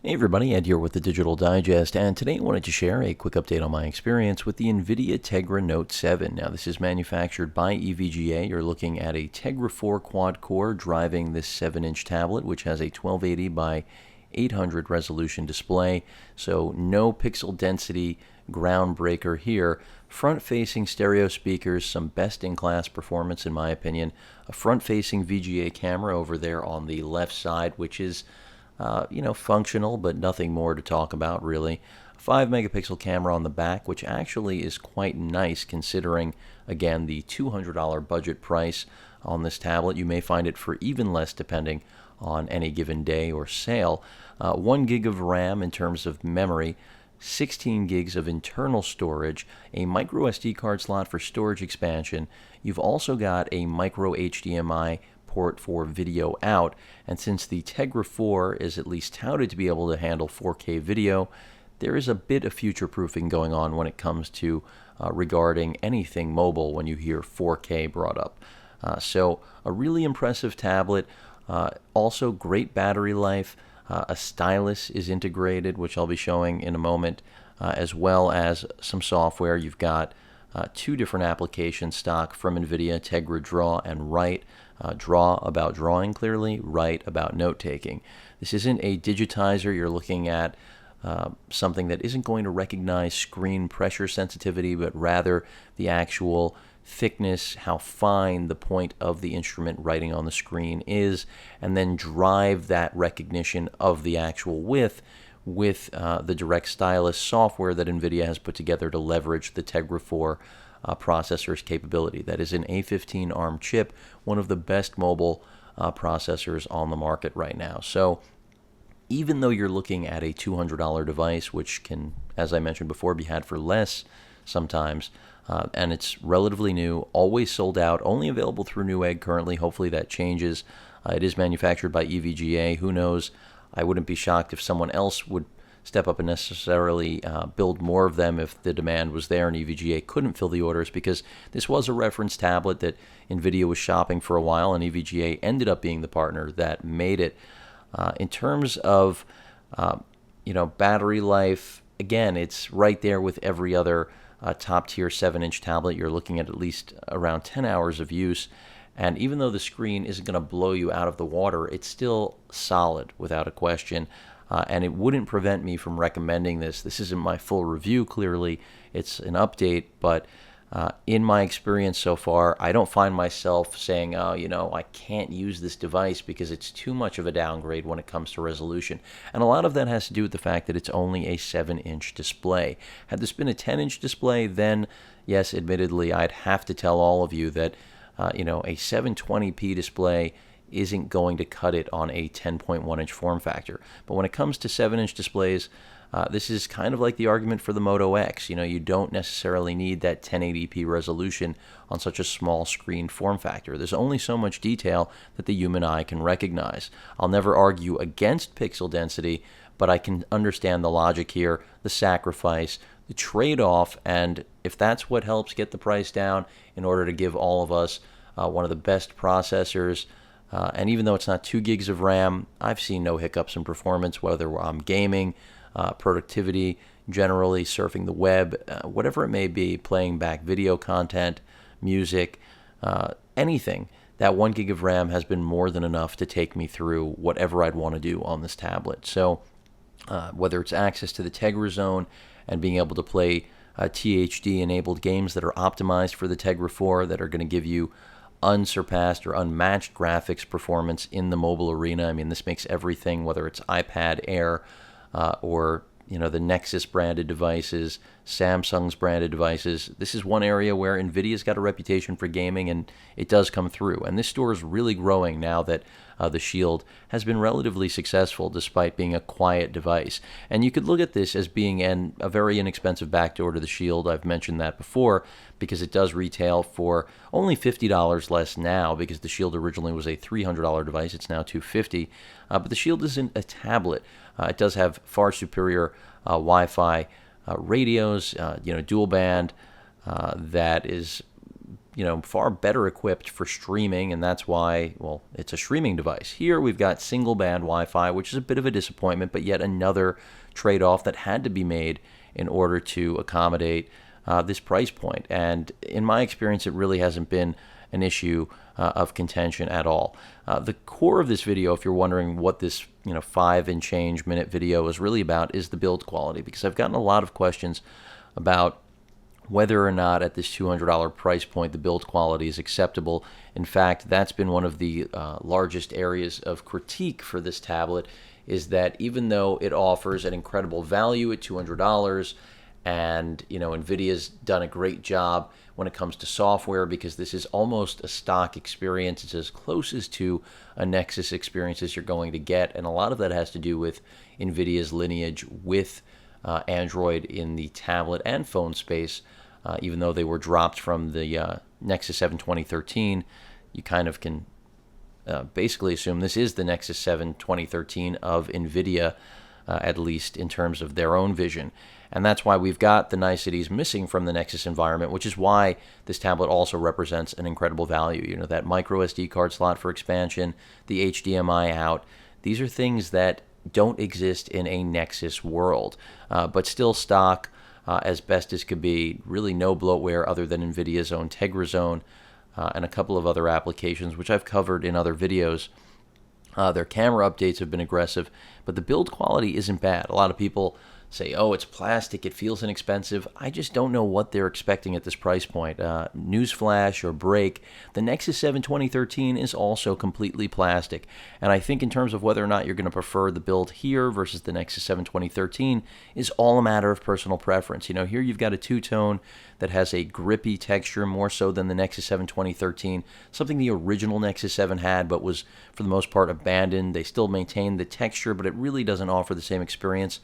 Hey everybody, Ed here with the Digital Digest, and today I wanted to share a quick update on my experience with the Nvidia Tegra Note 7. Now this is manufactured by EVGA. You're looking at a Tegra 4 quad-core driving this 7-inch tablet, which has a 1280 by 800 resolution display, so no pixel density groundbreaker here. Front-facing stereo speakers, some best-in-class performance in my opinion. A front-facing VGA camera over there on the left side, which is functional, but nothing more to talk about, really. A 5 megapixel camera on the back, which actually is quite nice considering, again, the $200 budget price on this tablet. You may find it for even less depending on any given day or sale. 1 gig of RAM in terms of memory, 16 gigs of internal storage, a micro SD card slot for storage expansion. You've also got a micro HDMI port for video out, and since the Tegra 4 is at least touted to be able to handle 4K video, there is a bit of future-proofing going on when it comes to regarding anything mobile when you hear 4K brought up. So a really impressive tablet, also great battery life. A stylus is integrated, which I'll be showing in a moment, as well as some software. You've got 2 different applications stock from Nvidia, Tegra Draw and Write. Draw about drawing clearly, Write about note-taking. This isn't a digitizer. You're looking at something that isn't going to recognize screen pressure sensitivity, but rather the actual thickness, how fine the point of the instrument writing on the screen is, and then drive that recognition of the actual width with the direct stylus software that Nvidia has put together to leverage the Tegra 4 processor's capability. That is an A15 ARM chip, one of the best mobile processors on the market right now. So even though you're looking at a $200 device, which can, as I mentioned before, be had for less sometimes, and it's relatively new, always sold out, only available through Newegg currently. Hopefully that changes. It is manufactured by EVGA. Who knows? I wouldn't be shocked if someone else would step up and necessarily build more of them if the demand was there and EVGA couldn't fill the orders, because this was a reference tablet that NVIDIA was shopping for a while, and EVGA ended up being the partner that made it. In terms of battery life, again, it's right there with every other top-tier 7-inch tablet. You're looking at least around 10 hours of use. And even though the screen isn't going to blow you out of the water, it's still solid without a question. And it wouldn't prevent me from recommending this. This isn't my full review, clearly. It's an update, but in my experience so far, I don't find myself saying, I can't use this device because it's too much of a downgrade when it comes to resolution. And a lot of that has to do with the fact that it's only a 7-inch display. Had this been a 10-inch display, then, yes, admittedly, I'd have to tell all of you that a 720p display isn't going to cut it on a 10.1-inch form factor. But when it comes to 7-inch displays, this is kind of like the argument for the Moto X. You don't necessarily need that 1080p resolution on such a small screen form factor. There's only so much detail that the human eye can recognize. I'll never argue against pixel density, but I can understand the logic here, the sacrifice, the trade-off, and if that's what helps get the price down in order to give all of us one of the best processors, and even though it's not 2 gigs of RAM, I've seen no hiccups in performance, whether I'm gaming, productivity, generally surfing the web, whatever it may be, playing back video content, music, anything. That 1 gig of RAM has been more than enough to take me through whatever I'd want to do on this tablet. So whether it's access to the Tegra Zone and being able to play THD-enabled games that are optimized for the Tegra 4 that are going to give you unsurpassed or unmatched graphics performance in the mobile arena. I mean, this makes everything, whether it's iPad Air or the Nexus branded devices, Samsung's branded devices. This is one area where NVIDIA's got a reputation for gaming, and it does come through. And this store is really growing now that the Shield has been relatively successful despite being a quiet device. And you could look at this as being a very inexpensive backdoor to the Shield. I've mentioned that before because it does retail for only $50 less now, because the Shield originally was a $300 device. It's now $250. But the Shield isn't a tablet. It does have far superior Wi-Fi radios, dual band, that is far better equipped for streaming, and that's why, well, it's a streaming device. Here we've got single band Wi-Fi, which is a bit of a disappointment, but yet another trade-off that had to be made in order to accommodate this price point. And in my experience, it really hasn't been an issue of contention at all. The core of this video, if you're wondering what this 5 and change minute video is really about, is the build quality, because I've gotten a lot of questions about whether or not at this $200 price point the build quality is acceptable. In fact, that's been one of the largest areas of critique for this tablet, is that even though it offers an incredible value at $200, and Nvidia's done a great job when it comes to software, because this is almost a stock experience. It's as close as to a Nexus experience as you're going to get, and a lot of that has to do with Nvidia's lineage with Android in the tablet and phone space. Even though they were dropped from the Nexus 7 2013, you kind of can basically assume this is the Nexus 7 2013 of Nvidia, at least in terms of their own vision. And that's why we've got the niceties missing from the Nexus environment, which is why this tablet also represents an incredible value. That micro SD card slot for expansion, the HDMI out. These are things that don't exist in a Nexus world, but still stock as best as could be. Really no bloatware other than Nvidia's own Tegra Zone and a couple of other applications, which I've covered in other videos. Their camera updates have been aggressive, but the build quality isn't bad. A lot of people say, oh, it's plastic, it feels inexpensive. I just don't know what they're expecting at this price point. Newsflash or break, the Nexus 7 2013 is also completely plastic. And I think in terms of whether or not you're going to prefer the build here versus the Nexus 7 2013 is all a matter of personal preference. Here you've got a two-tone that has a grippy texture, more so than the Nexus 7 2013, something the original Nexus 7 had, but was for the most part abandoned. They still maintain the texture, but it really doesn't offer the same experience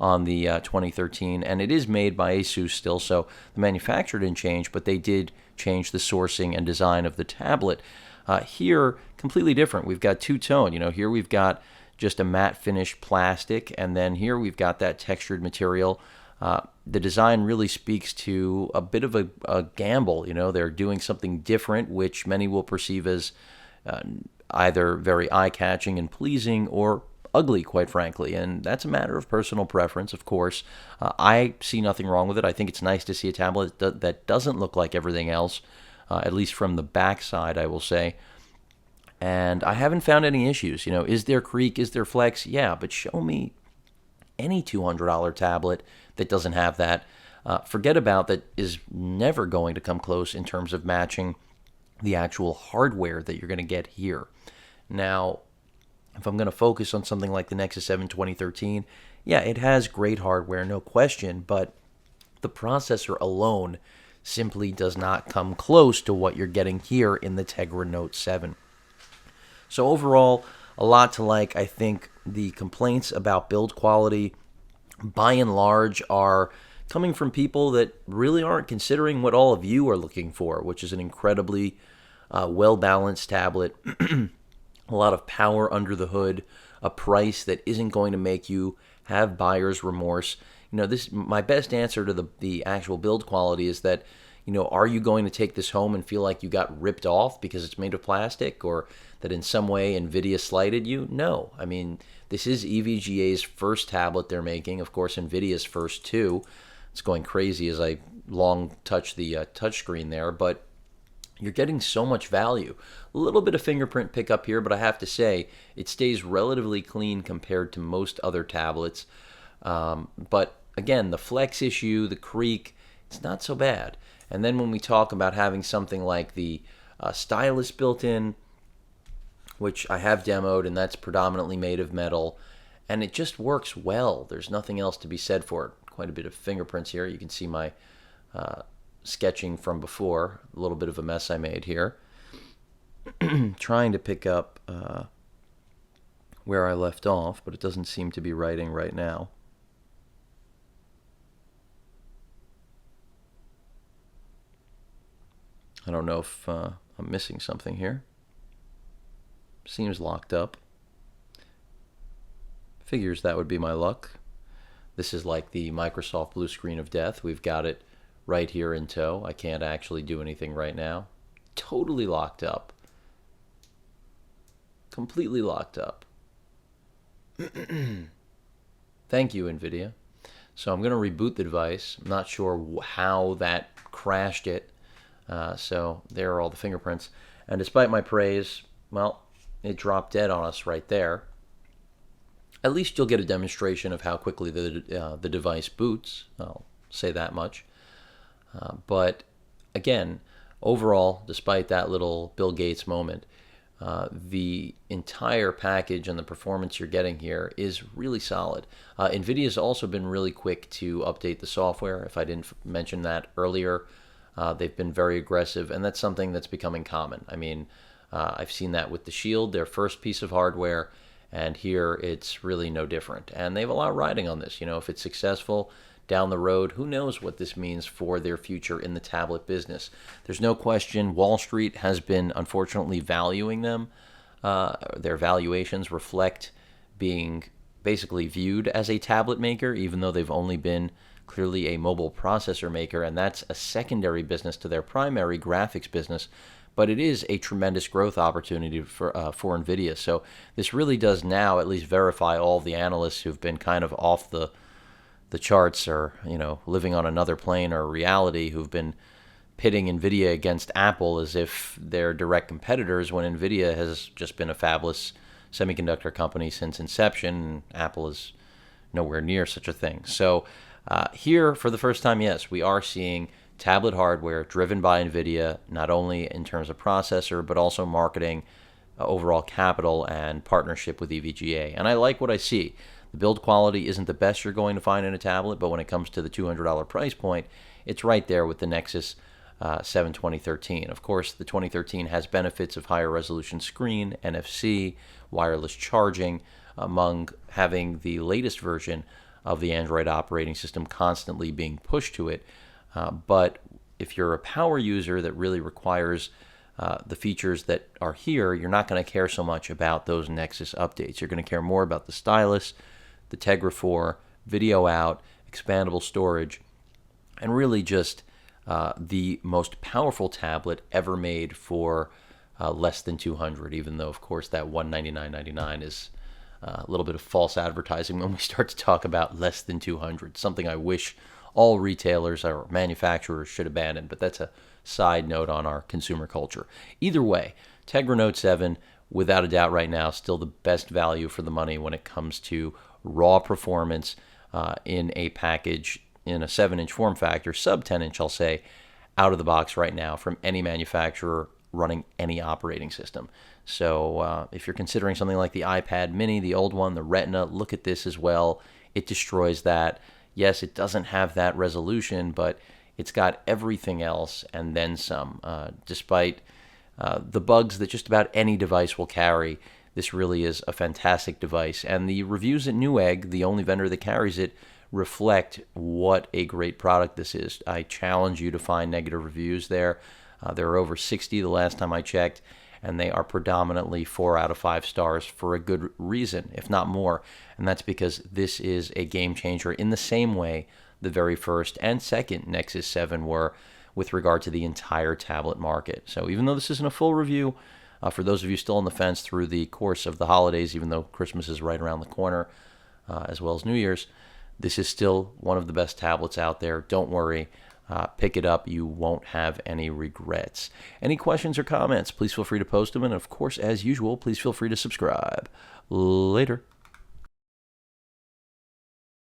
on the 2013, and it is made by Asus still, so the manufacturer didn't change, but they did change the sourcing and design of the tablet. Here, completely different. We've got two-tone. Here we've got just a matte finish plastic, and then here we've got that textured material. The design really speaks to a bit of a gamble. They're doing something different, which many will perceive as either very eye-catching and pleasing, or ugly, quite frankly, and that's a matter of personal preference, of course. I see nothing wrong with it. I think it's nice to see a tablet that doesn't look like everything else, at least from the back side, I will say. And I haven't found any issues. Is there creak? Is there flex? Yeah, but show me any $200 tablet that doesn't have that. Forget about that is never going to come close in terms of matching the actual hardware that you're going to get here. Now, if I'm going to focus on something like the Nexus 7 2013, yeah, it has great hardware, no question, but the processor alone simply does not come close to what you're getting here in the Tegra Note 7. So overall, a lot to like. I think the complaints about build quality, by and large, are coming from people that really aren't considering what all of you are looking for, which is an incredibly well-balanced tablet. A lot of power under the hood, a price that isn't going to make you have buyer's remorse. My best answer to the actual build quality is that, are you going to take this home and feel like you got ripped off because it's made of plastic, or that in some way Nvidia slighted you? No. I mean, this is EVGA's first tablet they're making. Of course, Nvidia's first too. It's going crazy as I long touch the touchscreen there, but you're getting so much value. A little bit of fingerprint pickup here, but I have to say it stays relatively clean compared to most other tablets. But again, the flex issue, the creak, it's not so bad. And then when we talk about having something like the Stylus built in, which I have demoed, and that's predominantly made of metal, and it just works well. There's nothing else to be said for it. Quite a bit of fingerprints here. You can see my sketching from before, a little bit of a mess I made here. Trying to pick up where I left off, but it doesn't seem to be writing right now. I don't know if I'm missing something here. Seems locked up. Figures that would be my luck. This is like the Microsoft blue screen of death. We've got it right here in tow. I can't actually do anything right now. totally locked up. Completely locked up. Thank you, Nvidia. So I'm going to reboot the device. I'm not sure how that crashed it. So there are all the fingerprints. And despite my praise, well, it dropped dead on us right there. At least you'll get a demonstration of how quickly the device boots. I'll say that much. But again, overall, despite that little Bill Gates moment, the entire package and the performance you're getting here is really solid. NVIDIA's also been really quick to update the software. If I didn't mention that earlier, they've been very aggressive, and that's something that's becoming common. I mean, I've seen that with the Shield, their first piece of hardware, and here it's really no different. And they have a lot riding on this. You know, if it's successful down the road, who knows what this means for their future in the tablet business. There's no question Wall Street has been unfortunately valuing them. Their valuations reflect being basically viewed as a tablet maker, even though they've only been clearly a mobile processor maker, and that's a secondary business to their primary graphics business. But it is a tremendous growth opportunity for NVIDIA. So this really does now at least verify all the analysts who've been kind of off the charts, or, you know, living on another plane or reality, who've been pitting NVIDIA against Apple as if they're direct competitors, when NVIDIA has just been a fabless semiconductor company since inception, and Apple is nowhere near such a thing. So here, for the first time, yes, we are seeing tablet hardware driven by NVIDIA, not only in terms of processor, but also marketing, overall capital, and partnership with EVGA. And I like what I see. The build quality isn't the best you're going to find in a tablet, but when it comes to the $200 price point, it's right there with the Nexus 7 2013. Of course, the 2013 has benefits of higher resolution screen, NFC, wireless charging, among having the latest version of the Android operating system constantly being pushed to it. But if you're a power user that really requires the features that are here, you're not going to care so much about those Nexus updates. You're going to care more about the Stylus, the Tegra 4, video out, expandable storage, and really just the most powerful tablet ever made for less than $200, even though, of course, that $199.99 is a little bit of false advertising when we start to talk about less than $200, something I wish all retailers or manufacturers should abandon, but that's a side note on our consumer culture. Either way, Tegra Note 7, without a doubt right now, still the best value for the money when it comes to raw performance in a package in a 7-inch form factor, sub 10-inch, I'll say, out of the box right now from any manufacturer running any operating system. So if you're considering something like the iPad mini, the old one, the Retina, look at this as well. It destroys that. Yes, it doesn't have that resolution, but it's got everything else and then some. Despite the bugs that just about any device will carry, this really is a fantastic device. And the reviews at Newegg, the only vendor that carries it, reflect what a great product this is. I challenge you to find negative reviews there. There are over 60 the last time I checked, and they are predominantly 4 out of 5 stars for a good reason, if not more. And that's because this is a game changer in the same way the very first and second Nexus 7 were with regard to the entire tablet market. So even though this isn't a full review, for those of you still on the fence through the course of the holidays, even though Christmas is right around the corner, as well as New Year's, this is still one of the best tablets out there. Don't worry. Pick it up. You won't have any regrets. Any questions or comments, please feel free to post them. And of course, as usual, please feel free to subscribe. Later.